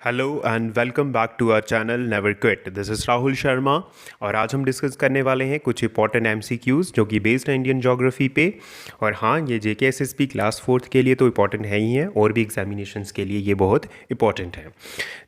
Hello and welcome back to our channel never quit. This is Rahul Sharma और आज हम discuss करने वाले हैं कुछ इंपॉर्टेंट एमसीक्यूज़ जो कि बेस्ड है इंडियन ज्योग्राफी पे। और हाँ, ये जेकेएसएसपी क्लास 4th के लिए तो इंपॉर्टेंट है ही है और भी एग्जामिनेशंस के लिए ये बहुत इंपॉर्टेंट है।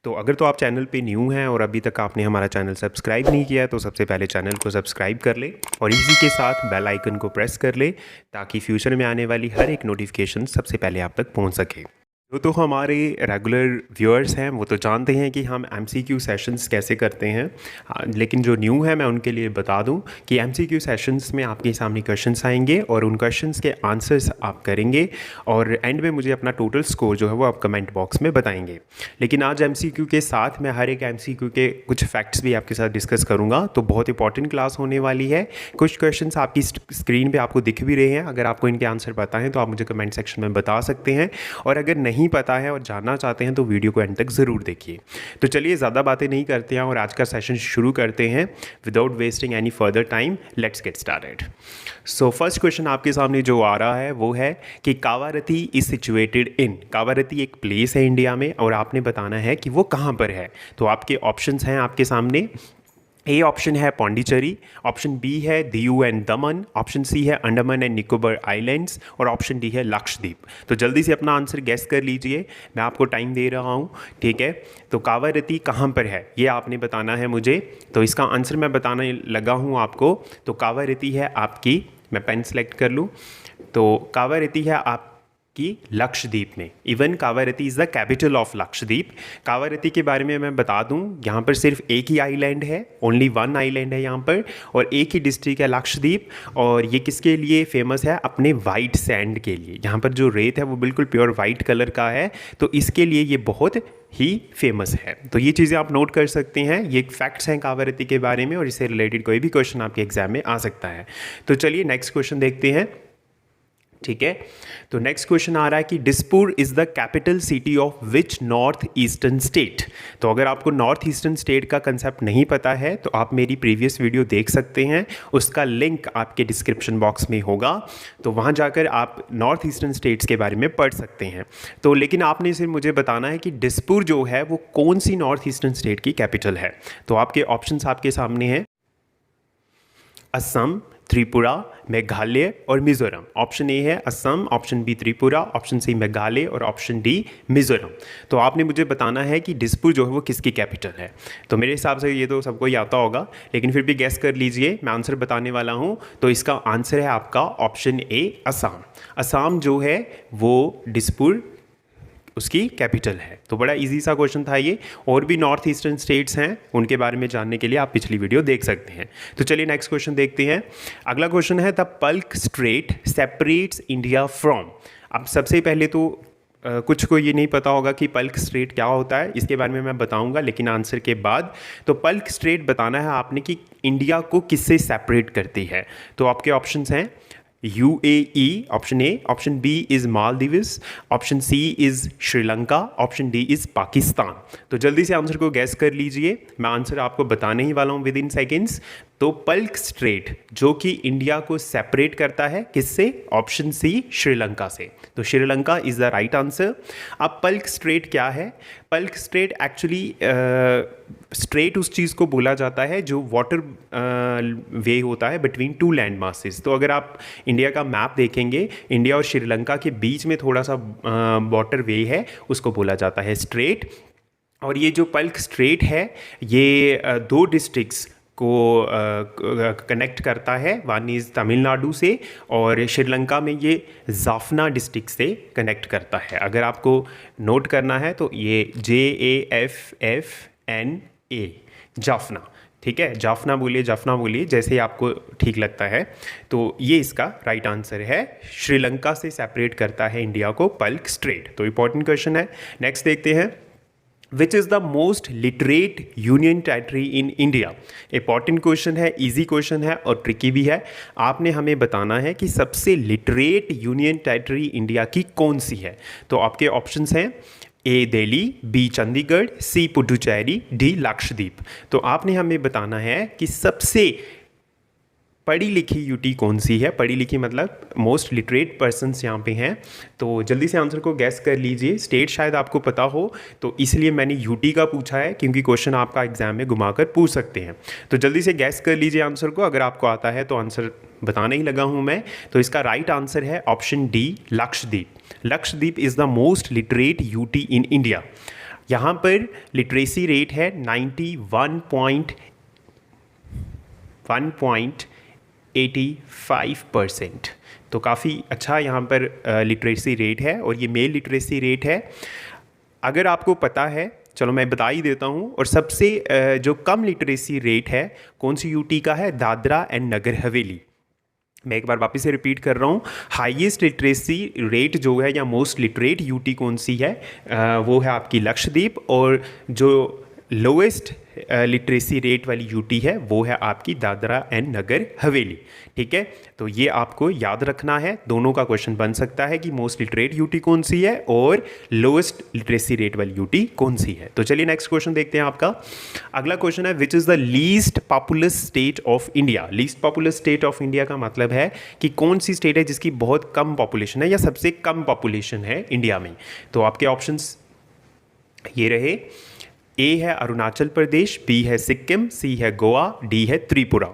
तो अगर तो आप चैनल पे न्यू हैं और अभी तक आपने हमारा चैनल सब्सक्राइब नहीं किया है तो सबसे पहले चैनल को सब्सक्राइब कर ले और इसी के साथ बेल आइकन को प्रेस कर ले ताकि फ्यूचर में आने वाली हर एक नोटिफिकेशन सबसे पहले आप तक पहुँच सके। तो हमारे रेगुलर व्यूअर्स हैं वो तो जानते हैं कि हम एमसीक्यू सेशंस कैसे करते हैं। लेकिन जो न्यू है मैं उनके लिए बता दूं कि एमसीक्यू सेशंस में आपके सामने क्वेश्चंस आएंगे और उन क्वेश्चंस के आंसर्स आप करेंगे और एंड में मुझे अपना टोटल स्कोर जो है वो आप कमेंट बॉक्स में बताएंगे। लेकिन आज एमसीक्यू के साथ मैं हर एक एमसीक्यू के कुछ फैक्ट्स भी आपके साथ डिस्कस करूँगा। तो बहुत इंपॉर्टेंट क्लास होने वाली है। कुछ क्वेश्चन आपकी स्क्रीन पर आपको दिख भी रहे हैं। अगर आपको इनके आंसर पता है तो आप मुझे कमेंट सेक्शन में बता सकते हैं और अगर नहीं पता है और जानना चाहते हैं तो वीडियो को एंड तक ज़रूर देखिए। तो चलिए ज़्यादा बातें नहीं करते हैं और आज का सेशन शुरू करते हैं without wasting any further time. Let's get started. So first question आपके सामने जो आ रहा है वो है कि Kavaratti is situated in. Kavaratti एक प्लेस है इंडिया में और आपने बताना है कि वो कहाँ पर है। तो आपके ऑप्शंस हैं आपके सामने। ए ऑप्शन है पौंडीचेरी, ऑप्शन बी है Diu and Daman, option C है अंडमान एंड निकोबार आइलैंड्स और ऑप्शन डी है लक्षद्वीप। तो जल्दी से अपना आंसर गेस कर लीजिए, मैं आपको टाइम दे रहा हूँ, ठीक है। तो कावारती कहाँ पर है ये आपने बताना है मुझे। तो इसका आंसर मैं बताने लगा हूँ आपको। तो कावारती है आपकी, मैं पेन सेलेक्ट कर लूँ, तो कावारती है आप कि लक्षद्वीप में। Even Kavaratti is the capital of Lakshadweep. Kavaratti के बारे में मैं बता दूं, यहाँ पर सिर्फ एक ही आइलैंड है, ओनली वन आइलैंड है यहाँ पर और एक ही डिस्ट्रिक्ट है लक्षद्वीप। और ये किसके लिए फेमस है? अपने वाइट सैंड के लिए। यहाँ पर जो रेत है वो बिल्कुल प्योर वाइट कलर का है, तो इसके लिए ये बहुत ही फेमस है। तो ये चीज़ें आप नोट कर सकते हैं। ये फैक्ट्स हैं कावारती के बारे में और इससे रिलेटेड कोई भी क्वेश्चन आपके एग्जाम में आ सकता है। तो चलिए नेक्स्ट क्वेश्चन देखते हैं, ठीक है। तो नेक्स्ट क्वेश्चन आ रहा है कि Dispur is the capital city of which north eastern state. तो अगर आपको नॉर्थ ईस्टर्न स्टेट का कंसेप्ट नहीं पता है तो आप मेरी प्रीवियस वीडियो देख सकते हैं, उसका लिंक आपके डिस्क्रिप्शन बॉक्स में होगा। तो वहां जाकर आप नॉर्थ ईस्टर्न स्टेट्स के बारे में पढ़ सकते हैं। तो लेकिन आपने सिर्फ मुझे बताना है कि दिसपुर जो है वो कौन सी नॉर्थ ईस्टर्न स्टेट की कैपिटल है। तो आपके ऑप्शंस आपके सामने हैं, असम, त्रिपुरा, मेघालय और मिजोरम। ऑप्शन ए है Assam, option B Tripura, option C Meghalaya और ऑप्शन डी मिजोरम। तो आपने मुझे बताना है कि दिसपुर जो है वो किसकी कैपिटल है। तो मेरे हिसाब से ये तो सबको ही आता होगा, लेकिन फिर भी गैस कर लीजिए, मैं आंसर बताने वाला हूँ। तो इसका आंसर है आपका ऑप्शन ए असम। असम जो है वो दिसपुर उसकी कैपिटल है। तो बड़ा इजी सा क्वेश्चन था ये। और भी नॉर्थ ईस्टर्न स्टेट्स हैं, उनके बारे में जानने के लिए आप पिछली वीडियो देख सकते हैं। तो चलिए नेक्स्ट क्वेश्चन देखते हैं। अगला क्वेश्चन है the Palk strait separates India from. अब सबसे पहले तो कुछ को ये नहीं पता होगा कि पल्क स्ट्रेट क्या होता है, इसके बारे में मैं बताऊंगा लेकिन आंसर के बाद। तो पल्क स्ट्रेट बताना है आपने कि इंडिया को किससे सेपरेट करती है। तो आपके ऑप्शंस हैं UAE, option A, option B is Maldives, option C is Sri Lanka, option D is Pakistan. तो जल्दी से आंसर को गैस कर लीजिए, मैं आंसर आपको बताने ही वाला हूँ विद इन सेकेंड्स। तो पल्क स्ट्रेट जो कि इंडिया को सेपरेट करता है किससे? ऑप्शन सी श्रीलंका से। तो Sri Lanka is the right answer. अब पल्क स्ट्रेट क्या है? पल्क स्ट्रेट एक्चुअली स्ट्रेट उस चीज़ को बोला जाता है जो वाटर वे होता है बिटवीन टू लैंड मासेस। तो अगर आप इंडिया का मैप देखेंगे, इंडिया और श्रीलंका के बीच में थोड़ा सा वाटर वे है, उसको बोला जाता है स्ट्रेट। और ये जो पल्क स्ट्रेट है ये दो डिस्ट्रिक्ट्स को कनेक्ट करता है। वन इज़ तमिलनाडु से और श्रीलंका में ये जाफना डिस्ट्रिक्ट से कनेक्ट करता है। अगर आपको नोट करना है तो ये JAFFNA, जाफना, ठीक है। जाफना बोलिए जैसे आपको ठीक लगता है। तो ये इसका राइट आंसर है। श्रीलंका से सेपरेट करता है इंडिया को पल्क स्ट्रेट। तो इंपॉर्टेंट क्वेश्चन है। नेक्स्ट देखते हैं, विच is the most literate union territory in India. Important question है, इजी क्वेश्चन है और ट्रिकी भी है। आपने हमें बताना है कि सबसे लिटरेट यूनियन टेरिटरी इंडिया की कौन सी है। तो आपके ऑप्शंस हैं ए दिल्ली, बी चंडीगढ़, सी पुडुचेरी, डी लक्षद्वीप। तो आपने हमें बताना है कि सबसे पढ़ी लिखी यूटी कौन सी है? पढ़ी लिखी मतलब मोस्ट लिटरेट पर्सन्स यहाँ पे हैं। तो जल्दी से आंसर को गैस कर लीजिए। स्टेट शायद आपको पता हो, तो इसलिए मैंने यूटी का पूछा है, क्योंकि क्वेश्चन आपका एग्जाम में घुमाकर पूछ सकते हैं। तो जल्दी से गैस कर लीजिए आंसर को। अगर आपको आता है तो आंसर बताने ही लगा हूँ मैं। तो इसका राइट आंसर है option D, Lakshadweep. Lakshadweep is the most literate UT in India. यहाँ पर लिटरेसी रेट है 91.85%। तो काफ़ी अच्छा यहाँ पर लिटरेसी रेट है, और ये मेल लिटरेसी रेट है। अगर आपको पता है, चलो मैं बता ही देता हूँ। और सबसे जो कम लिटरेसी रेट है कौन सी यूटी का है? दादरा एंड नगर हवेली। मैं एक बार वापस से रिपीट कर रहा हूँ, हाईएस्ट लिटरेसी रेट जो है या मोस्ट लिटरेट यूटी कौन सी है? वो है आपकी लक्षद्वीप। और जो लोएस्ट लिटरेसी रेट वाली यूटी है वो है आपकी दादरा एंड नगर हवेली। ठीक है, तो ये आपको याद रखना है। दोनों का क्वेश्चन बन सकता है कि मोस्ट लिटरेट यूटी कौन सी है और लोएस्ट लिटरेसी रेट वाली यूटी कौन सी है। तो चलिए नेक्स्ट क्वेश्चन देखते हैं आपका। अगला क्वेश्चन है विच is the least populous state of India. Least populous state of India का मतलब है कि कौन सी स्टेट है जिसकी बहुत कम पॉपुलेशन है या सबसे कम पॉपुलेशन है इंडिया में। तो आपके ऑप्शंस ये रहे। ए है अरुणाचल प्रदेश, बी है सिक्किम, सी है गोवा, डी है त्रिपुरा।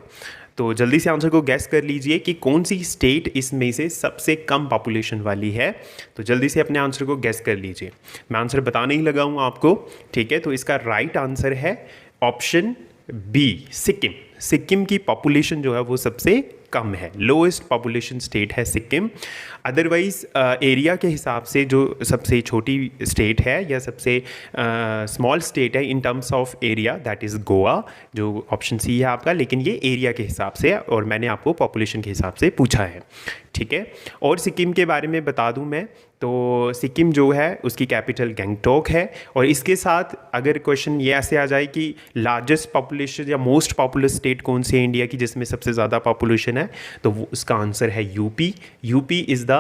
तो जल्दी से आंसर को गैस कर लीजिए कि कौन सी स्टेट इसमें से सबसे कम पॉपुलेशन वाली है। तो जल्दी से अपने आंसर को गैस कर लीजिए। मैं आंसर बताने ही लगा हूँ आपको। ठीक है, तो इसका राइट आंसर है ऑप्शन बी, सिक्किम। सिक्किम की पॉपुलेशन जो है वो सबसे कम है, लोएस्ट पॉपुलेशन स्टेट है सिक्किम। अदरवाइज एरिया के हिसाब से जो सबसे छोटी स्टेट है या सबसे स्मॉल स्टेट है इन terms of area, that is Goa, जो ऑप्शन सी है आपका। लेकिन ये एरिया के हिसाब से, और मैंने आपको पॉपुलेशन के हिसाब से पूछा है। ठीक है, और सिक्किम के बारे में बता दूं मैं, तो सिक्किम जो है उसकी कैपिटल गैंगटॉक है। और इसके साथ अगर क्वेश्चन ये ऐसे आ जाए कि लार्जेस्ट पॉपुलेशन या मोस्ट पॉपुलस स्टेट कौन सी है इंडिया की जिसमें सबसे ज़्यादा पॉपुलेशन है, तो वो उसका आंसर है UP. UP is the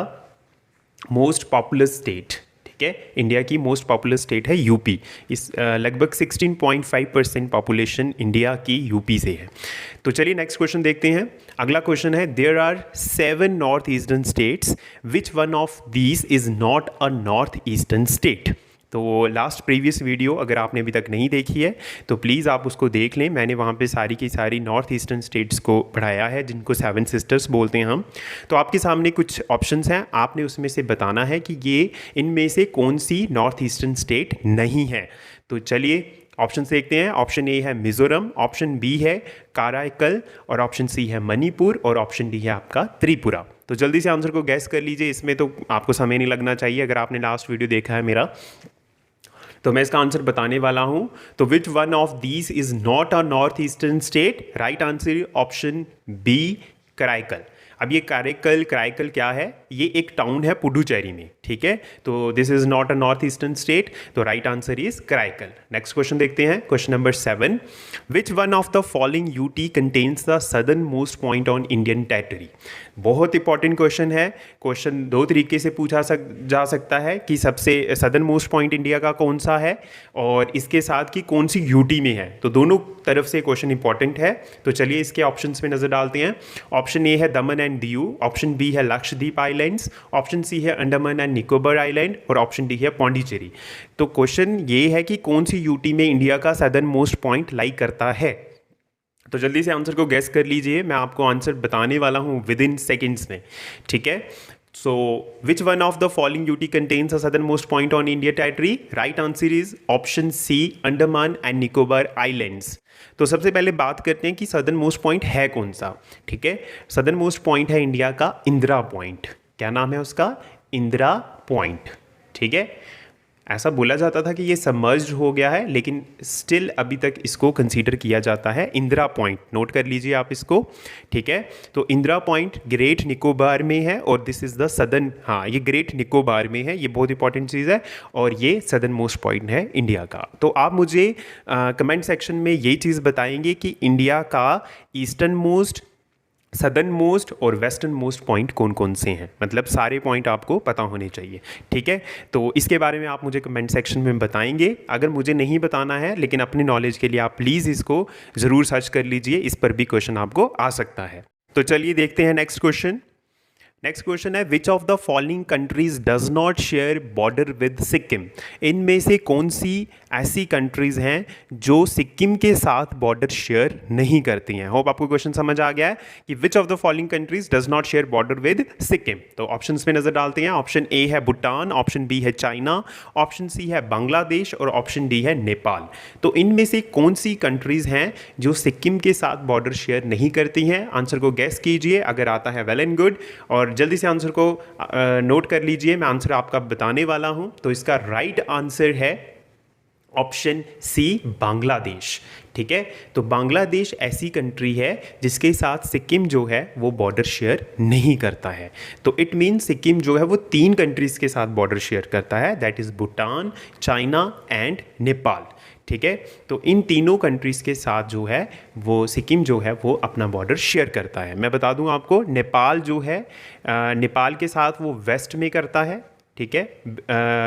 most populous state. ठीक है, इंडिया की मोस्ट पॉपुलस स्टेट है यूपी। इस लगभग 16.5% पॉपुलेशन इंडिया की यूपी से है। तो चलिए नेक्स्ट क्वेश्चन देखते हैं। अगला क्वेश्चन है there are 7 north eastern states, which one of these is not a north eastern state. तो लास्ट प्रीवियस वीडियो अगर आपने अभी तक नहीं देखी है तो प्लीज़ आप उसको देख लें। मैंने वहाँ पे सारी की सारी नॉर्थ ईस्टर्न स्टेट्स को पढ़ाया है, जिनको 7 सिस्टर्स बोलते हैं हम। तो आपके सामने कुछ ऑप्शंस हैं, आपने उसमें से बताना है कि ये इनमें से कौन सी नॉर्थ ईस्टर्न स्टेट नहीं है। तो चलिए ऑप्शन देखते हैं। ऑप्शन ए है मिज़ोरम, ऑप्शन बी है काराइकल, और ऑप्शन सी है मणिपुर, और ऑप्शन डी है आपका त्रिपुरा। तो जल्दी से आंसर को गैस कर लीजिए। इसमें तो आपको समय नहीं लगना चाहिए अगर आपने लास्ट वीडियो देखा है मेरा। तो मैं इसका आंसर बताने वाला हूं। तो which one of these is not a north eastern state? Right answer option B, Karaikal. अब ये कराईकल क्या है? ये एक टाउन है पुडुचेरी में। ठीक है, तो this is not a north eastern state, तो right answer is Karaikal. Next question देखते हैं, question number 7। Which one of the following UT contains the southernmost point on Indian territory. बहुत इंपॉर्टेंट क्वेश्चन है। क्वेश्चन दो तरीके से पूछा जा सकता है कि सबसे सदर्न मोस्ट पॉइंट इंडिया का कौन सा है, और इसके साथ कि कौन सी यूटी में है। तो दोनों तरफ से क्वेश्चन इंपॉर्टेंट है। तो चलिए इसके ऑप्शंस में नजर डालते हैं। ऑप्शन ए है दमन एंड दीव, ऑप्शन बी है लक्षद्वीप आइलैंड्स, ऑप्शन सी है अंडमान एंड निकोबार आइलैंड, और ऑप्शन डी है पौंडीचेरी। तो क्वेश्चन ये है कि कौन सी यूटी में इंडिया का सदर्न मोस्ट पॉइंट लाई करता है। तो जल्दी से आंसर को गैस कर लीजिए। मैं आपको आंसर बताने वाला हूं विद इन सेकेंड्स में। ठीक है, so which one of the following UT contains a southernmost point on India territory? Right answer is option C, Andaman and Nicobar islands. तो सबसे पहले बात करते हैं कि सदर्न मोस्ट पॉइंट है कौन सा। ठीक है, सदर्न मोस्ट पॉइंट है इंडिया का इंदिरा पॉइंट। क्या नाम है उसका? इंदिरा पॉइंट। ठीक है, ऐसा बोला जाता था कि ये सबमर्ज्ड हो गया है, लेकिन स्टिल अभी तक इसको कंसीडर किया जाता है इंदिरा पॉइंट। नोट कर लीजिए आप इसको। ठीक है, तो इंदिरा पॉइंट ग्रेट निकोबार में है, और दिस इज़ द सदर्न, हाँ ये ग्रेट निकोबार में है। ये बहुत इंपॉर्टेंट चीज़ है, और ये सदर्न मोस्ट पॉइंट है इंडिया का। तो आप मुझे कमेंट सेक्शन में ये चीज़ बताएंगे कि इंडिया का ईस्टर्न मोस्ट, सदर्न मोस्ट और वेस्टर्न मोस्ट पॉइंट कौन कौन से हैं। मतलब सारे पॉइंट आपको पता होने चाहिए। ठीक है, तो इसके बारे में आप मुझे कमेंट सेक्शन में बताएंगे। अगर मुझे नहीं बताना है, लेकिन अपनी नॉलेज के लिए आप प्लीज़ इसको ज़रूर सर्च कर लीजिए, इस पर भी क्वेश्चन आपको आ सकता है। तो चलिए देखते हैं नेक्स्ट क्वेश्चन। नेक्स्ट क्वेश्चन है विच of the following countries does not share border with Sikkim. इनमें से कौन सी ऐसी कंट्रीज हैं जो सिक्किम के साथ बॉर्डर शेयर नहीं करती हैं। होप आपको क्वेश्चन समझ आ गया है कि विच of the following countries does not share border with Sikkim. तो ऑप्शंस में नजर डालते हैं। ऑप्शन ए है भूटान, ऑप्शन बी है चाइना, ऑप्शन सी है बांग्लादेश और ऑप्शन डी है नेपाल। तो इनमें से कौन सी कंट्रीज हैं जो सिक्किम के साथ बॉर्डर शेयर नहीं करती हैं। आंसर को गैस कीजिए, अगर आता है वेल एंड गुड, और जल्दी से आंसर को नोट कर लीजिए। मैं आंसर आपका बताने वाला हूं। तो इसका राइट आंसर है ऑप्शन सी बांग्लादेश। ठीक है, तो बांग्लादेश ऐसी कंट्री है जिसके साथ सिक्किम जो है वो बॉर्डर शेयर नहीं करता है। तो इट मीन सिक्किम जो है वो 3 कंट्रीज के साथ बॉर्डर शेयर करता है, that is Bhutan, China and Nepal. ठीक है, तो इन तीनों कंट्रीज के साथ जो है वो सिक्किम जो है वो अपना बॉर्डर शेयर करता है। मैं बता दूं आपको, नेपाल जो है नेपाल के साथ वो वेस्ट में करता है। ठीक है,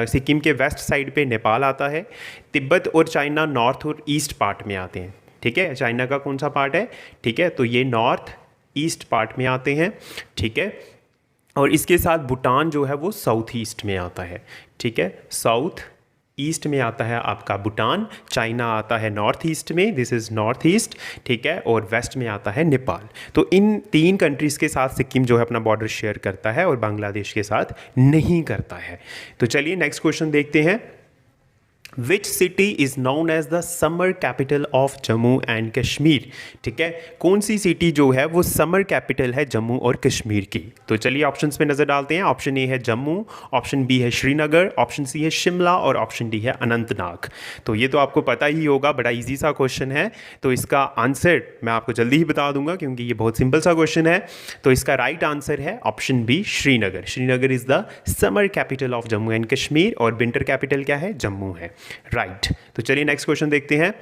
सिक्किम के वेस्ट साइड पे नेपाल आता है। तिब्बत और चाइना नॉर्थ और ईस्ट पार्ट में आते हैं। ठीक है, चाइना का कौन सा पार्ट है? ठीक है, तो ये नॉर्थ ईस्ट पार्ट में आते हैं। ठीक है, और इसके साथ भूटान जो है वो साउथ ईस्ट में आता है। ठीक है, साउथ ईस्ट में आता है आपका भूटान, चाइना आता है नॉर्थ ईस्ट में, दिस इज़ नॉर्थ ईस्ट। ठीक है, और वेस्ट में आता है नेपाल। तो इन 3 कंट्रीज़ के साथ सिक्किम जो है अपना बॉर्डर शेयर करता है और बांग्लादेश के साथ नहीं करता है। तो चलिए नेक्स्ट क्वेश्चन देखते हैं। Which city is known as the summer capital of Jammu and Kashmir. ठीक है, कौन सी सिटी जो है वो समर कैपिटल है जम्मू और कश्मीर की। तो चलिए ऑप्शंस पे नज़र डालते हैं। ऑप्शन ए है जम्मू, ऑप्शन बी है श्रीनगर, ऑप्शन सी है शिमला और ऑप्शन डी है अनंतनाग। तो ये तो आपको पता ही होगा, बड़ा इजी सा क्वेश्चन है। तो इसका आंसर मैं आपको जल्दी ही बता दूंगा क्योंकि ये बहुत सिंपल सा क्वेश्चन है। तो इसका राइट आंसर है option B Srinagar. Srinagar is the summer capital of Jammu and Kashmir और विंटर कैपिटल क्या है? जम्मू है। राइट, तो चलिए नेक्स्ट क्वेश्चन देखते हैं।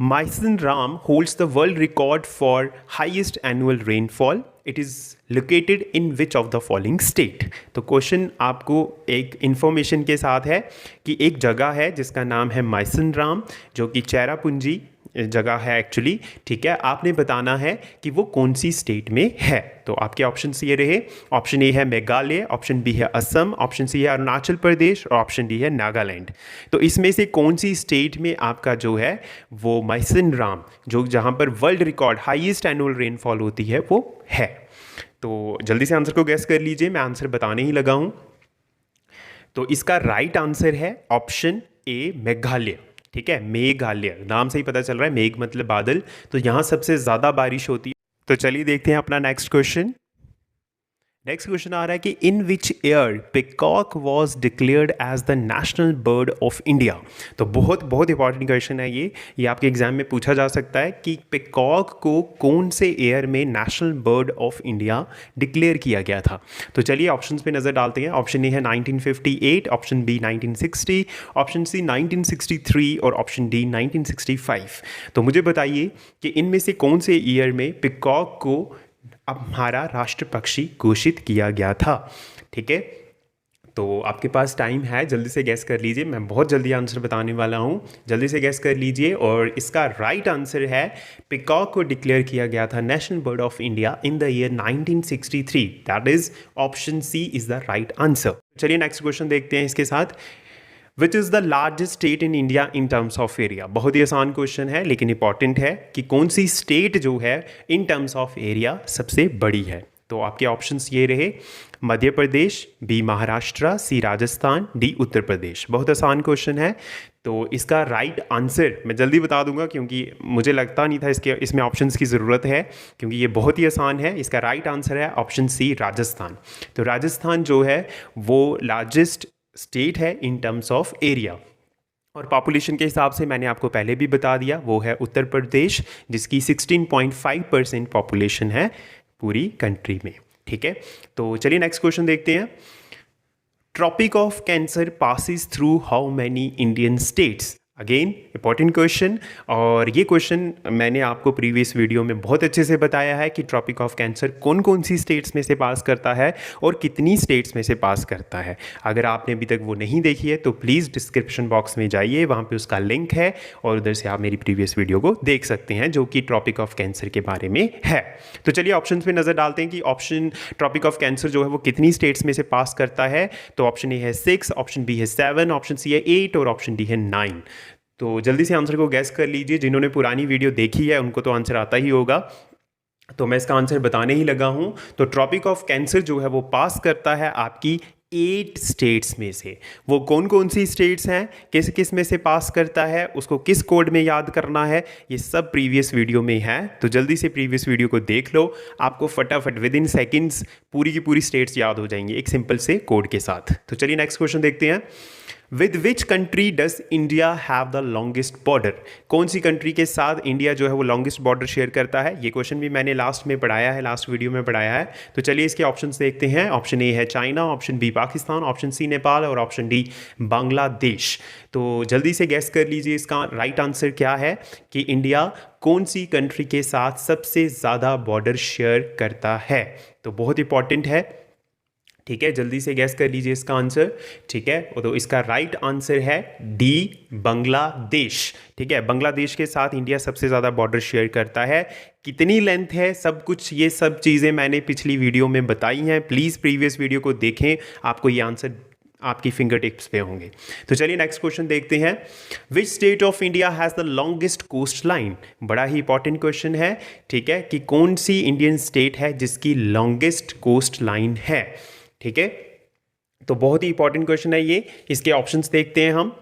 Mawsynram holds the world record for highest annual rainfall. It is located in which of the following state. तो question आपको एक इंफॉर्मेशन के साथ है कि एक जगह है जिसका नाम है माइसन राम, जो कि चेरापूंजी जगह है एक्चुअली। ठीक है, आपने बताना है कि वो कौन सी स्टेट में है। तो आपके ऑप्शन ये रहे। ऑप्शन ए है मेघालय, ऑप्शन बी है असम, ऑप्शन सी है अरुणाचल प्रदेश और ऑप्शन डी है नागालैंड। तो इसमें से कौन सी स्टेट में आपका जो है वो माइसन राम, जो जहाँ पर world record highest annual rainfall होती है, वो है। तो जल्दी से आंसर को गैस कर लीजिए, मैं आंसर बताने ही लगा हूँ। तो इसका राइट आंसर है ऑप्शन ए मेघालय। ठीक है, मेघालय, नाम से ही पता चल रहा है, मेघ मतलब बादल, तो यहाँ सबसे ज़्यादा बारिश होती है। तो चलिए देखते हैं अपना नेक्स्ट क्वेश्चन। नेक्स्ट क्वेश्चन आ रहा है कि in which year peacock was declared as the national bird of India. तो बहुत बहुत इंपॉर्टेंट क्वेश्चन है ये आपके एग्जाम में पूछा जा सकता है कि पिकॉक को कौन से ईयर में national bird of India declare किया गया था। तो चलिए ऑप्शंस पे नज़र डालते हैं। ऑप्शन ए है 1958, ऑप्शन बी 1960, ऑप्शन सी 1963 और ऑप्शन डी 1965। तो मुझे बताइए कि इनमें से कौन से ईयर में पिकॉक को अब हमारा राष्ट्र पक्षी घोषित किया गया था। ठीक है, तो आपके पास टाइम है, जल्दी से गैस कर लीजिए। मैं बहुत जल्दी आंसर बताने वाला हूँ, जल्दी से गैस कर लीजिए। और इसका राइट आंसर है पिकॉक को डिक्लेयर किया गया था national bird of India in the year 1963। That is option C is the right answer. चलिए नेक्स्ट क्वेश्चन देखते हैं इसके साथ। Which is the largest state in India in terms of area. बहुत ही आसान क्वेश्चन है लेकिन इंपॉर्टेंट है कि कौन सी स्टेट जो है इन टर्म्स ऑफ एरिया सबसे बड़ी है। तो आपके ऑप्शंस ये रहे, मध्य प्रदेश, बी महाराष्ट्र, सी राजस्थान, डी उत्तर प्रदेश। बहुत आसान क्वेश्चन है। तो इसका राइट आंसर मैं जल्दी बता दूंगा क्योंकि मुझे लगता नहीं था इसमें ऑप्शंस की ज़रूरत है, क्योंकि ये बहुत ही आसान है। इसका राइट आंसर है ऑप्शन सी राजस्थान। तो राजस्थान जो है वो लार्जेस्ट स्टेट है इन टर्म्स ऑफ एरिया। और पॉपुलेशन के हिसाब से मैंने आपको पहले भी बता दिया, वो है उत्तर प्रदेश, जिसकी 16.5% पॉपुलेशन है पूरी कंट्री में। ठीक है, तो चलिए नेक्स्ट क्वेश्चन देखते हैं। Tropic of cancer passes through how many Indian states. Again important question, और ये क्वेश्चन मैंने आपको प्रीवियस वीडियो में बहुत अच्छे से बताया है कि ट्रॉपिक ऑफ कैंसर कौन कौन सी स्टेट्स में से पास करता है और कितनी स्टेट्स में से पास करता है। अगर आपने अभी तक वो नहीं देखी है तो प्लीज़ डिस्क्रिप्शन बॉक्स में जाइए, वहाँ पे उसका लिंक है और उधर से आप मेरी प्रीवियस वीडियो को देख सकते हैं जो कि ट्रॉपिक ऑफ कैंसर के बारे में है। तो चलिए ऑप्शन में नज़र डालते हैं कि ऑप्शन ट्रॉपिक ऑफ कैंसर जो है वो कितनी स्टेट्स में से पास करता है। तो ऑप्शन ए है 6, ऑप्शन बी है 7, ऑप्शन सी है 8 और ऑप्शन डी है 9। तो जल्दी से आंसर को गैस कर लीजिए। जिन्होंने पुरानी वीडियो देखी है उनको तो आंसर आता ही होगा, तो मैं इसका आंसर बताने ही लगा हूं। तो ट्रॉपिक ऑफ कैंसर जो है वो पास करता है आपकी 8 स्टेट्स में से। वो कौन कौन सी स्टेट्स हैं, किस किस में से पास करता है, उसको किस कोड में याद करना है, ये सब प्रीवियस वीडियो में है। तो जल्दी से प्रीवियस वीडियो को देख लो, आपको फटाफट विद इन सेकेंड्स पूरी की पूरी स्टेट्स याद हो जाएंगी एक सिंपल से कोड के साथ। तो चलिए नेक्स्ट क्वेश्चन देखते हैं। With which country does India have the longest border? कौन सी कंट्री के साथ इंडिया जो है वो लॉन्गेस्ट बॉर्डर शेयर करता है? ये क्वेश्चन भी मैंने लास्ट में पढ़ाया है, लास्ट वीडियो में पढ़ाया है। तो चलिए इसके ऑप्शंस देखते हैं। ऑप्शन ए है China, option B Pakistan, option C Nepal और ऑप्शन डी बांग्लादेश। तो जल्दी से गैस कर लीजिए इसका राइट आंसर क्या है कि इंडिया कौन सी कंट्री के साथ सबसे ज़्यादा बॉर्डर शेयर करता है। तो बहुत इंपॉर्टेंट है, ठीक है, जल्दी से गैस कर लीजिए इसका आंसर। ठीक है, तो इसका राइट आंसर है डी, बांग्लादेश। ठीक है, बांग्लादेश के साथ इंडिया सबसे ज़्यादा बॉर्डर शेयर करता है। कितनी लेंथ है, सब कुछ ये सब चीज़ें मैंने पिछली वीडियो में बताई हैं। प्लीज़ प्रीवियस वीडियो को देखें, आपको ये आंसर आपकी फिंगर टिप्स पे होंगे। तो चलिए नेक्स्ट क्वेश्चन देखते हैं। Which state of India has the longest coast line? बड़ा ही इंपॉर्टेंट क्वेश्चन है, ठीक है, कि कौन सी इंडियन स्टेट है जिसकी लॉन्गेस्ट कोस्ट लाइन है। ठीक है, तो बहुत ही इंपॉर्टेंट क्वेश्चन है ये। इसके ऑप्शंस देखते हैं हम।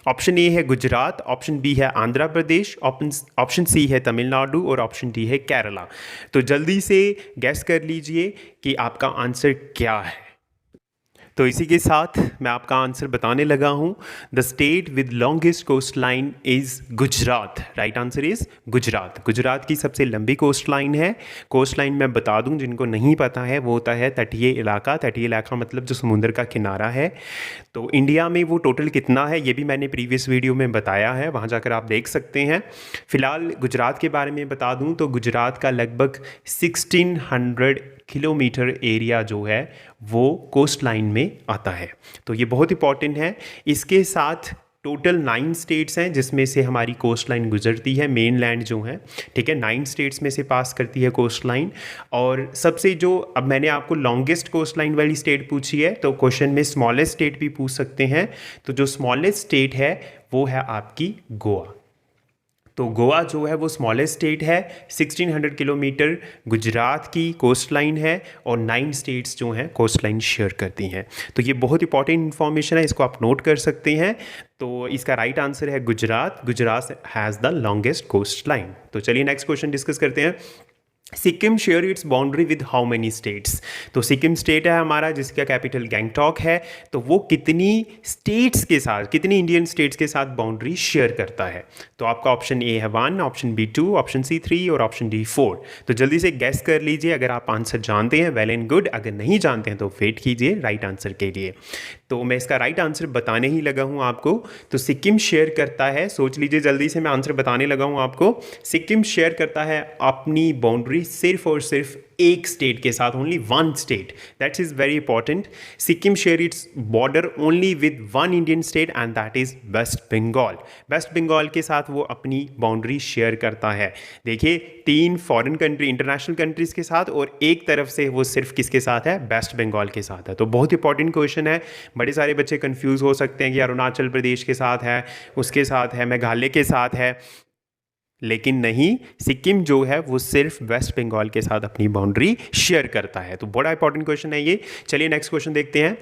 ऑप्शन ए है गुजरात, ऑप्शन बी है आंध्र प्रदेश, ऑप्शन सी है तमिलनाडु और ऑप्शन डी है केरला। तो जल्दी से गैस कर लीजिए कि आपका आंसर क्या है। तो इसी के साथ मैं आपका आंसर बताने लगा हूँ। The state with longest coast line is Gujarat. Right answer is Gujarat. Gujarat की सबसे लंबी कोस्ट लाइन है। कोस्ट लाइन मैं बता दूँ जिनको नहीं पता है, वो होता है तटीय इलाका। तटीय इलाका मतलब जो समुद्र का किनारा है। तो इंडिया में वो टोटल कितना है ये भी मैंने प्रीवियस वीडियो में बताया है, वहाँ जाकर आप देख सकते हैं। फिलहाल गुजरात के बारे में बता दूँ तो गुजरात का लगभग 1600 किलोमीटर एरिया जो है वो कोस्ट लाइन में आता है। तो ये बहुत इंपॉर्टेंट है। इसके साथ टोटल 9 स्टेट्स हैं जिसमें से हमारी कोस्ट लाइन गुजरती है, मेन लैंड जो है, ठीक है, 9 स्टेट्स में से पास करती है कोस्ट लाइन। और सबसे जो, अब मैंने आपको लॉन्गेस्ट कोस्ट लाइन वाली स्टेट पूछी है, तो क्वेश्चन में स्मॉलेस्ट स्टेट भी पूछ सकते हैं। तो जो स्मॉलेस्ट स्टेट है वो है आपकी गोवा। तो गोवा जो है वो स्मॉलेस्ट स्टेट है, 1600 किलोमीटर गुजरात की कोस्ट लाइन है और 9 स्टेट्स जो हैं कोस्ट लाइन शेयर करती हैं। तो ये बहुत इंपॉर्टेंट इन्फॉर्मेशन है, इसको आप नोट कर सकते हैं। तो इसका राइट आंसर है Gujarat. Gujarat has the longest coast line. तो चलिए नेक्स्ट क्वेश्चन डिस्कस करते हैं। Sikkim share its boundary with how many states? तो सिक्किम स्टेट है हमारा जिसका कैपिटल गैंगटॉक है। तो वो कितनी स्टेट्स के साथ, कितनी इंडियन स्टेट्स के साथ बाउंड्री शेयर करता है? तो आपका ऑप्शन ए है 1, ऑप्शन बी 2, ऑप्शन सी 3 और ऑप्शन डी 4। तो जल्दी से गैस कर लीजिए। अगर आप आंसर जानते हैं वेल एंड गुड, अगर नहीं जानते हैं तो वेट कीजिए राइट आंसर के लिए। तो मैं इसका राइट आंसर बताने ही लगा हूँ आपको। तो सिक्किम शेयर करता है, सोच लीजिए जल्दी से, मैं आंसर बताने लगा हूँ आपको। सिक्किम शेयर करता है अपनी बाउंड्री सिर्फ और सिर्फ एक स्टेट के साथ, only 1 state. That is very important. Sikkim share its border only with 1 Indian state and that is west Bengal. West Bengal के साथ वो अपनी बाउंड्री शेयर करता है। देखिए 3 फॉरेन कंट्री, इंटरनेशनल कंट्रीज़ के साथ, और एक तरफ से वो सिर्फ किसके साथ है? वेस्ट बंगाल के साथ है। तो बहुत इंपॉर्टेंट क्वेश्चन है। बड़े सारे बच्चे कंफ्यूज हो सकते हैं कि अरुणाचल प्रदेश के साथ है, उसके साथ है, मेघालय के साथ है, लेकिन नहीं, सिक्किम जो है वो सिर्फ वेस्ट बंगाल के साथ अपनी बाउंड्री शेयर करता है। तो बड़ा इंपॉर्टेंट क्वेश्चन है ये। चलिए नेक्स्ट क्वेश्चन देखते हैं।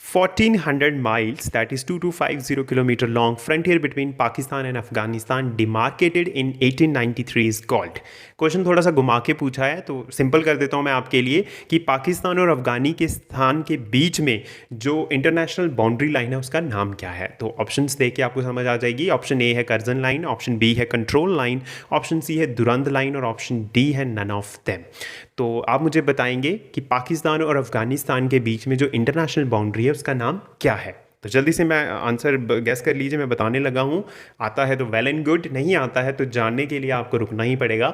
1400 miles, that is 2250 kilometer long frontier between Pakistan and Afghanistan demarcated in 1893 is called। Question थोड़ा सा घुमा के पूछा है तो सिंपल कर देता हूँ मैं आपके लिए कि पाकिस्तान और अफगानिस्तान के बीच में जो इंटरनेशनल बाउंड्री लाइन है उसका नाम क्या है? तो ऑप्शंस देख के आपको समझ आ जाएगी। ऑप्शन ए है कर्जन लाइन, ऑप्शन बी है कंट्रोल लाइन, ऑप्शन सी है दुरंद लाइन और ऑप्शन डी है नन ऑफ देम। तो आप मुझे बताएंगे कि पाकिस्तान और अफगानिस्तान के बीच में जो इंटरनेशनल बाउंड्री है उसका नाम क्या है? तो जल्दी से मैं आंसर गैस कर लीजिए, मैं बताने लगा हूँ। आता है तो वेल एंड गुड, नहीं आता है तो जानने के लिए आपको रुकना ही पड़ेगा।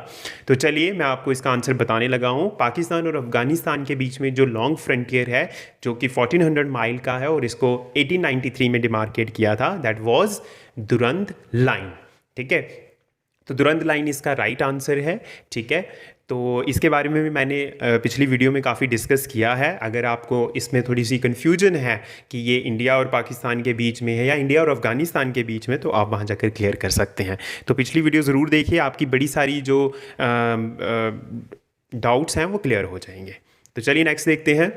तो चलिए मैं आपको इसका आंसर बताने लगा हूँ। पाकिस्तान और अफगानिस्तान के बीच में जो लॉन्ग फ्रंटियर है, जो कि 1400 माइल का है और इसको 1893 में डिमार्केट किया था, दैट वाज दुरंद लाइन। ठीक है, तो दुरंद लाइन इसका राइट आंसर है। ठीक है, तो इसके बारे में भी मैंने पिछली वीडियो में काफ़ी डिस्कस किया है। अगर आपको इसमें थोड़ी सी कन्फ्यूजन है कि ये इंडिया और पाकिस्तान के बीच में है या इंडिया और अफगानिस्तान के बीच में, तो आप वहाँ जाकर क्लियर कर सकते हैं। तो पिछली वीडियो ज़रूर देखिए, आपकी बड़ी सारी जो डाउट्स हैं वो क्लियर हो जाएंगे। तो चलिए नेक्स्ट देखते हैं।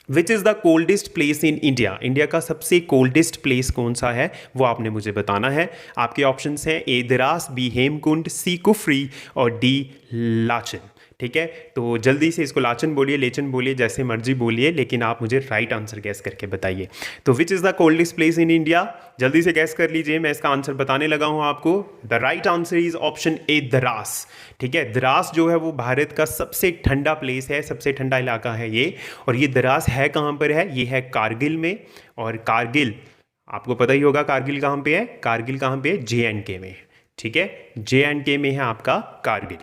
विच is the coldest place in India? India का सबसे कोल्डेस्ट प्लेस कौन सा है वो आपने मुझे बताना है। आपके ऑप्शंस हैं ए द्रास, बी हेमकुंड, सी कुफरी और डी लाचन। ठीक है, तो जल्दी से इसको लाचन बोलिए, लेचन बोलिए, जैसे मर्जी बोलिए, लेकिन आप मुझे राइट आंसर गैस करके बताइए। तो विच is the coldest place in India? जल्दी से गैस कर लीजिए, मैं इसका आंसर बताने लगा हूँ आपको। The right answer is option A Dras. ठीक है, द्रास जो है वो भारत का सबसे ठंडा प्लेस है, सबसे ठंडा इलाका है ये। और ये द्रास है कहाँ पर है? ये है कारगिल में। और कारगिल आपको पता ही होगा कारगिल कहाँ पे है। कारगिल कहाँ पे है? JNK में। ठीक है, JNK में है आपका कारगिल।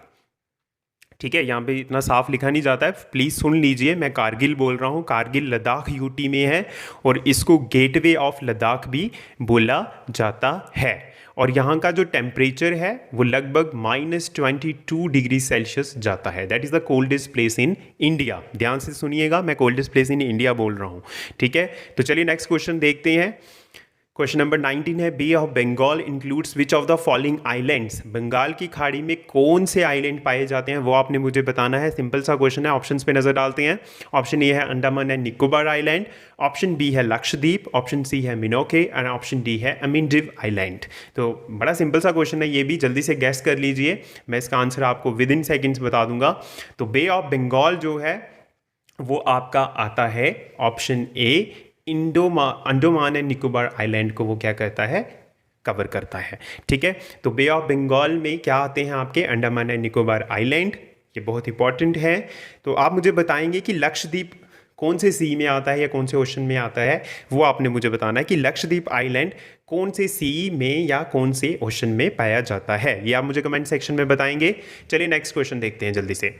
ठीक है, यहाँ पे इतना साफ लिखा नहीं जाता है, प्लीज़ सुन लीजिए, मैं कारगिल बोल रहा हूँ। कारगिल लद्दाख यूटी में है और इसको गेटवे ऑफ लद्दाख भी बोला जाता है। और यहाँ का जो टेम्परेचर है वो लगभग -22 डिग्री सेल्सियस जाता है। That is the coldest place in India. ध्यान से सुनिएगा, मैं कोल्डेस्ट प्लेस इन इंडिया बोल रहा हूँ। ठीक है, तो चलिए नेक्स्ट क्वेश्चन देखते हैं। क्वेश्चन नंबर 19 है, bay of Bengal includes which of the following islands? Bengal की खाड़ी में कौन से आइलैंड पाए जाते हैं वो आपने मुझे बताना है। सिंपल सा क्वेश्चन है, ऑप्शंस पे नजर डालते हैं। ऑप्शन ए है Andaman and Nicobar island, option B है लक्षद्वीप, ऑप्शन सी है मिनोके एंड ऑप्शन डी है अमिनडिव आइलैंड। तो बड़ा सिंपल सा क्वेश्चन है ये भी, जल्दी से गैस कर लीजिए, मैं इसका आंसर आपको विद इन सेकेंड्स बता दूंगा। तो बे ऑफ बंगाल जो है वो आपका आता है option A, Andaman and Nicobar island को वो क्या करता है? कवर करता है। ठीक है, तो बे ऑफ बंगाल में क्या आते हैं आपके? अंडमान एंड निकोबार आइलैंड, ये बहुत इंपॉर्टेंट है। तो आप मुझे बताएंगे कि लक्षद्वीप कौन से सी में आता है या कौन से ओशन में आता है, वो आपने मुझे बताना है कि लक्षद्वीप आइलैंड कौन से सी में या कौन से ओशन में पाया जाता है, ये आप मुझे कमेंट सेक्शन में बताएंगे। चलिए नेक्स्ट क्वेश्चन देखते हैं जल्दी से।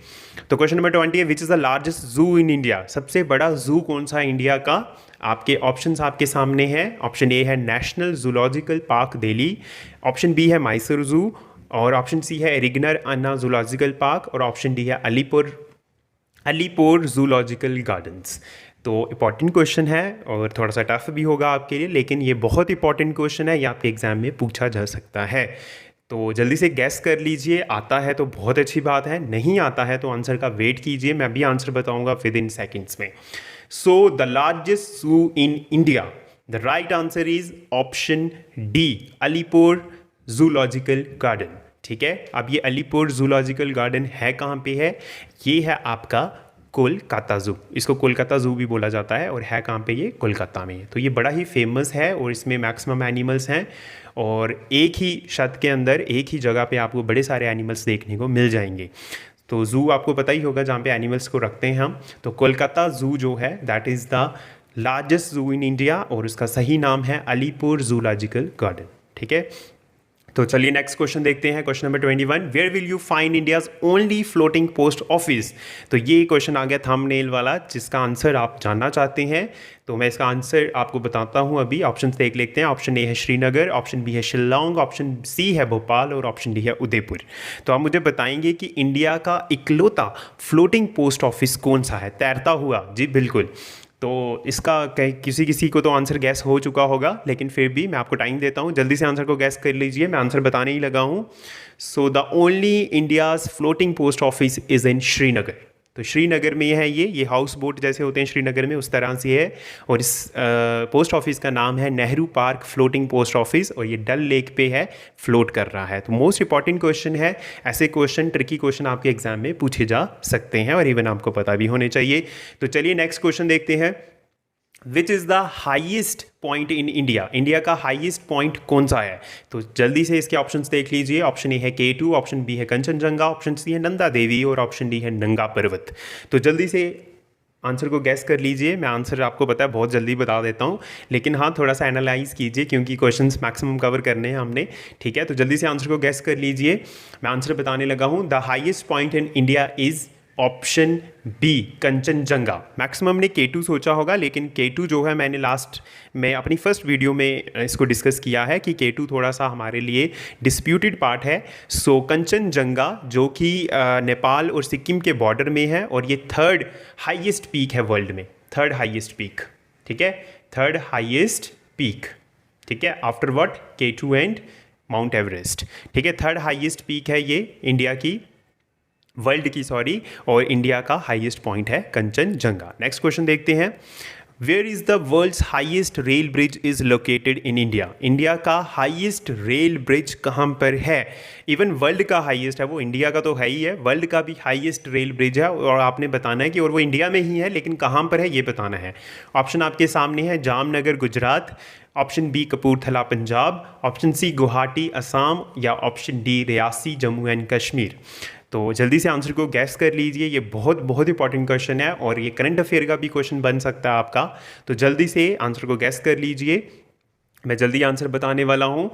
तो क्वेश्चन नंबर 20 है, विच इज़ द लार्जेस्ट जू इन इंडिया? सबसे बड़ा जू कौन सा है इंडिया का? आपके ऑप्शंस आपके सामने हैं। ऑप्शन ए है national zoological park Delhi, option B है मैसूर जू, और ऑप्शन सी है एरिगनर अन्ना जूलॉजिकल पार्क, और ऑप्शन डी है अलीपुर जूलॉजिकल गार्डन्स। तो इंपॉर्टेंट क्वेश्चन है और थोड़ा सा टफ भी होगा आपके लिए, लेकिन ये बहुत इंपॉर्टेंट क्वेश्चन है, ये आपके एग्जाम में पूछा जा सकता है। तो जल्दी से गैस कर लीजिए, आता है तो बहुत अच्छी बात है, नहीं आता है तो आंसर का वेट कीजिए, मैं भी आंसर बताऊंगा विद इन सेकेंड्स में। सो द लार्जेस्ट जू in India, the right answer is option D, Alipur zoological garden. ठीक है, अब ये अलीपुर जूलॉजिकल गार्डन है कहाँ पे है? ये है आपका कोलकाता जू, इसको कोलकाता जू भी बोला जाता है, और है कहाँ पे? ये कोलकाता में। तो ये बड़ा ही फेमस है और इसमें मैक्सिमम एनिमल्स हैं, और एक ही छत के अंदर एक ही जगह पे आपको बड़े सारे एनिमल्स देखने को मिल जाएंगे। तो जू आपको पता ही होगा जहाँ पे एनिमल्स को रखते हैं हम। तो कोलकाता जू जो है दैट इज़ द लार्जेस्ट जू इन इंडिया, और उसका सही नाम है अलीपुर जूलॉजिकल गार्डन। ठीक है, तो चलिए नेक्स्ट क्वेश्चन देखते हैं। Question number 21, where will you find India's only floating post office? तो ये क्वेश्चन आ गया थंबनेल वाला, जिसका आंसर आप जानना चाहते हैं, तो मैं इसका आंसर आपको बताता हूँ अभी। ऑप्शन देख लेते हैं। ऑप्शन ए है श्रीनगर, ऑप्शन बी है शिल्लोंग, ऑप्शन सी है भोपाल, और ऑप्शन डी है उदयपुर। तो आप मुझे बताएंगे कि इंडिया का इकलौता फ्लोटिंग पोस्ट ऑफिस कौन सा है, तैरता हुआ? जी बिल्कुल। तो इसका किसी को तो आंसर गैस हो चुका होगा, लेकिन फिर भी मैं आपको टाइम देता हूँ, जल्दी से आंसर को गैस कर लीजिए, मैं आंसर बताने ही लगा हूँ। So the only India's floating post office is in Srinagar. तो श्रीनगर में है ये हाउस बोट जैसे होते हैं श्रीनगर में, उस तरह से है। और इस पोस्ट ऑफिस का नाम है Nehru park floating post office, और ये डल लेक पे है, फ्लोट कर रहा है। तो मोस्ट इंपॉर्टेंट क्वेश्चन है, ऐसे क्वेश्चन ट्रिकी क्वेश्चन आपके एग्जाम में पूछे जा सकते हैं, और इवन आपको पता भी होने चाहिए। तो चलिए नेक्स्ट क्वेश्चन देखते हैं। विच is the highest point in India? India का हाईएस्ट पॉइंट कौन सा है? तो जल्दी से इसके ऑप्शंस देख लीजिए। ऑप्शन ए है K2, ऑप्शन बी है कंचनजंगा, ऑप्शन सी है नंदा देवी, और ऑप्शन डी है नंगा पर्वत। तो जल्दी से आंसर को गैस कर लीजिए। मैं आंसर आपको पता है बहुत जल्दी बता देता हूँ, लेकिन हाँ थोड़ा सा एनालाइज कीजिए क्योंकि क्वेश्चंस मैक्सिमम कवर करने हैं हमने। ठीक है, तो जल्दी से आंसर को गैस कर लीजिए। मैं आंसर बताने लगा हूँ। The highest point in India is option B, Kangchenjunga. Maximum ने K2 सोचा होगा, लेकिन K2 जो है मैंने लास्ट में अपनी फर्स्ट वीडियो में इसको डिस्कस किया है कि K2 थोड़ा सा हमारे लिए डिस्प्यूटेड पार्ट है। सो कंचनजंगा जो कि नेपाल और सिक्किम के बॉर्डर में है, और ये थर्ड हाईएस्ट पीक है वर्ल्ड में, थर्ड हाईएस्ट पीक। ठीक है, थर्ड हाईएस्ट पीक। ठीक है, after what, K2 and mount Everest. ठीक है, थर्ड हाईएस्ट पीक है ये इंडिया की, वर्ल्ड की सॉरी, और इंडिया का हाईएस्ट पॉइंट है कंचनजंगा। नेक्स्ट क्वेश्चन देखते हैं। Where is the world's highest rail bridge is located in India. India का हाईएस्ट रेल ब्रिज कहाँ पर है? इवन वर्ल्ड का हाईएस्ट है वो, इंडिया का तो है ही है, वर्ल्ड का भी हाईएस्ट रेल ब्रिज है, और आपने बताना है कि और वो इंडिया में ही है, लेकिन कहाँ पर है ये बताना है। ऑप्शन आपके सामने है, Jamnagar Gujarat, option B Kapurthala Punjab, option C Guwahati Assam, या option D Reasi Jammu and Kashmir. तो जल्दी से आंसर को गैस कर लीजिए। ये बहुत बहुत इंपॉर्टेंट क्वेश्चन है, और ये करंट अफेयर का भी क्वेश्चन बन सकता है आपका। तो जल्दी से आंसर को गैस कर लीजिए। मैं जल्दी आंसर बताने वाला हूँ।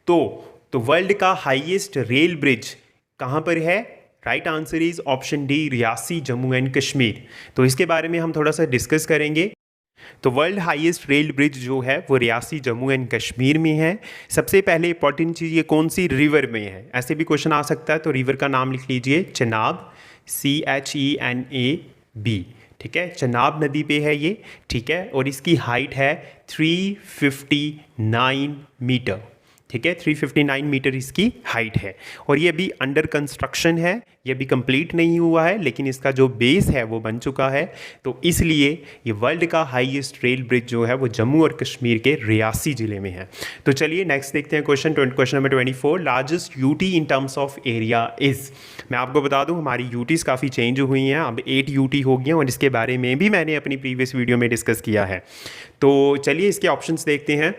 तो वर्ल्ड का हाईएस्ट रेल ब्रिज कहाँ पर है? Right answer is option D, Reasi Jammu and Kashmir. तो इसके बारे में हम थोड़ा सा डिस्कस करेंगे। तो वर्ल्ड हाईएस्ट रेल ब्रिज जो है वो रियासी जम्मू एंड कश्मीर में है। सबसे पहले इंपॉर्टेंट चीज़, ये कौन सी रिवर में है, ऐसे भी क्वेश्चन आ सकता है। तो रिवर का नाम लिख लीजिए, चेनाब, CHENAB। ठीक है, चेनाब नदी पे है ये। ठीक है, और इसकी हाइट है 359 मीटर। ठीक है, 359 मीटर इसकी हाइट है, और ये अभी अंडर कंस्ट्रक्शन है, ये अभी कंप्लीट नहीं हुआ है, लेकिन इसका जो बेस है वो बन चुका है। तो इसलिए ये वर्ल्ड का हाईएस्ट रेल ब्रिज जो है वो जम्मू और कश्मीर के रियासी ज़िले में है। तो चलिए नेक्स्ट देखते हैं question number 24। Largest UT in terms of area is. मैं आपको बता दूं हमारी यूटीज़ काफ़ी चेंज हुई हैं, अब 8 यूटी हो गई हैं, और इसके बारे में भी मैंने अपनी प्रीवियस वीडियो में डिस्कस किया है। तो चलिए इसके ऑप्शंस देखते हैं।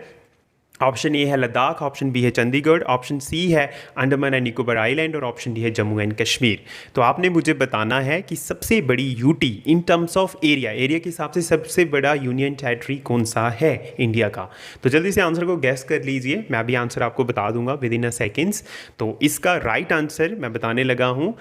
ऑप्शन ए है लद्दाख, ऑप्शन बी है चंडीगढ़, ऑप्शन सी है अंडमान एंड निकोबार आइलैंड, और ऑप्शन डी है जम्मू एंड कश्मीर। तो आपने मुझे बताना है कि सबसे बड़ी UT in terms of area, area के हिसाब से सबसे बड़ा यूनियन टेरिटरी कौन सा है इंडिया का। तो जल्दी से आंसर को गैस कर लीजिए, मैं भी आंसर आपको बता दूंगा विद इन अ सेकेंड्स। तो इसका राइट आंसर मैं बताने लगा हूँ,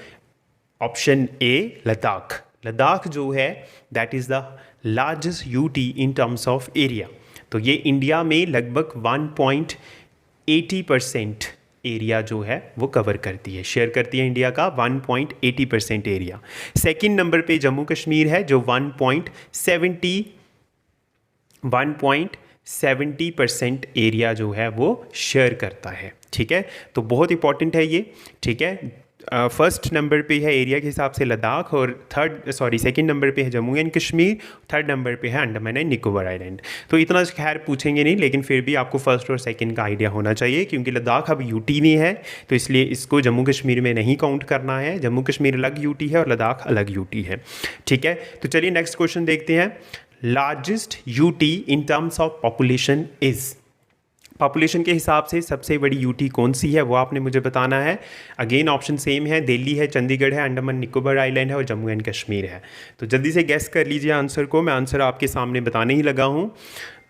ऑप्शन ए लद्दाख। लद्दाख जो है that is the largest UT in terms of area. तो ये इंडिया में लगभग 1.80% एरिया जो है वो कवर करती है, शेयर करती है इंडिया का 1.80% एरिया। सेकंड नंबर पे जम्मू कश्मीर है जो 1.70% एरिया जो है वो शेयर करता है। ठीक है, तो बहुत इंपॉर्टेंट है ये। ठीक है, फर्स्ट नंबर पे है एरिया के हिसाब से लद्दाख, और सेकंड नंबर पे है Jammu and Kashmir, third number पे है अंडमान एंड निकोबार आइलैंड। तो इतना खैर पूछेंगे नहीं, लेकिन फिर भी आपको फर्स्ट और सेकंड का आइडिया होना चाहिए, क्योंकि लद्दाख अब यूटी में है, तो इसलिए इसको जम्मू कश्मीर में नहीं काउंट करना है। जम्मू कश्मीर अलग यूटी है और लद्दाख अलग यूटी है। ठीक है, तो चलिए नेक्स्ट क्वेश्चन देखते हैं। Largest UT in terms of population is. Population के हिसाब से सबसे बड़ी यूटी कौन सी है वो आपने मुझे बताना है। अगेन ऑप्शन सेम है, दिल्ली है, चंडीगढ़ है, अंडमान निकोबार आइलैंड है, और जम्मू एंड कश्मीर है। तो जल्दी से गेस कर लीजिए आंसर को, मैं आंसर आपके सामने बताने ही लगा हूँ।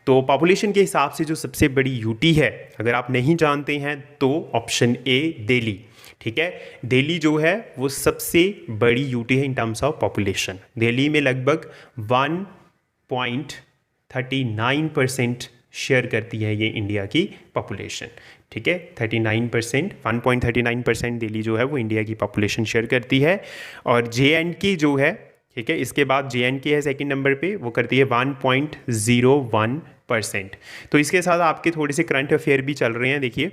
तो पॉपुलेशन के हिसाब से जो सबसे बड़ी यूटी है, अगर आप नहीं जानते हैं तो ऑप्शन ए दिल्ली। ठीक है, दिल्ली जो है वो सबसे बड़ी यूटी है इन टर्म्स ऑफ पॉपुलेशन। दिल्ली में लगभग 1.39% शेयर करती है ये इंडिया की पॉपुलेशन। ठीक है, 1.39% दिल्ली जो है वो इंडिया की पॉपुलेशन शेयर करती है। और JNK जो है, ठीक है, इसके बाद JNK है सेकंड नंबर पे, वो करती है 1.01%। तो इसके साथ आपके थोड़े से करंट अफेयर भी चल रहे हैं। देखिए,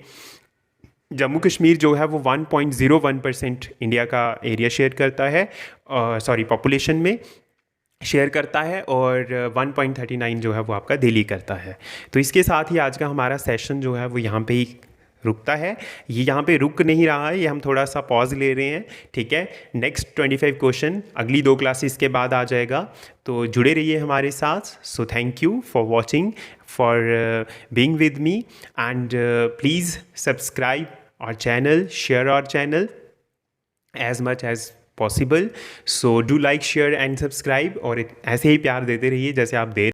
जम्मू कश्मीर जो है वो 1.01% इंडिया का एरिया शेयर करता है, पॉपुलेशन में शेयर करता है, और 1.39 जो है वो आपका दिल्ली करता है। तो इसके साथ ही आज का हमारा सेशन जो है वो यहाँ पे ही रुकता है। ये यहाँ पे रुक नहीं रहा है, ये हम थोड़ा सा पॉज ले रहे हैं। ठीक है, नेक्स्ट 25 क्वेश्चन अगली 2 क्लासेस के बाद आ जाएगा, तो जुड़े रहिए हमारे साथ। So thank you for watching, for being with me, and please subscribe our channel, share our channel as much as possible. So do like share and subscribe और ऐसे ही प्यार देते रहिए जैसे आप दे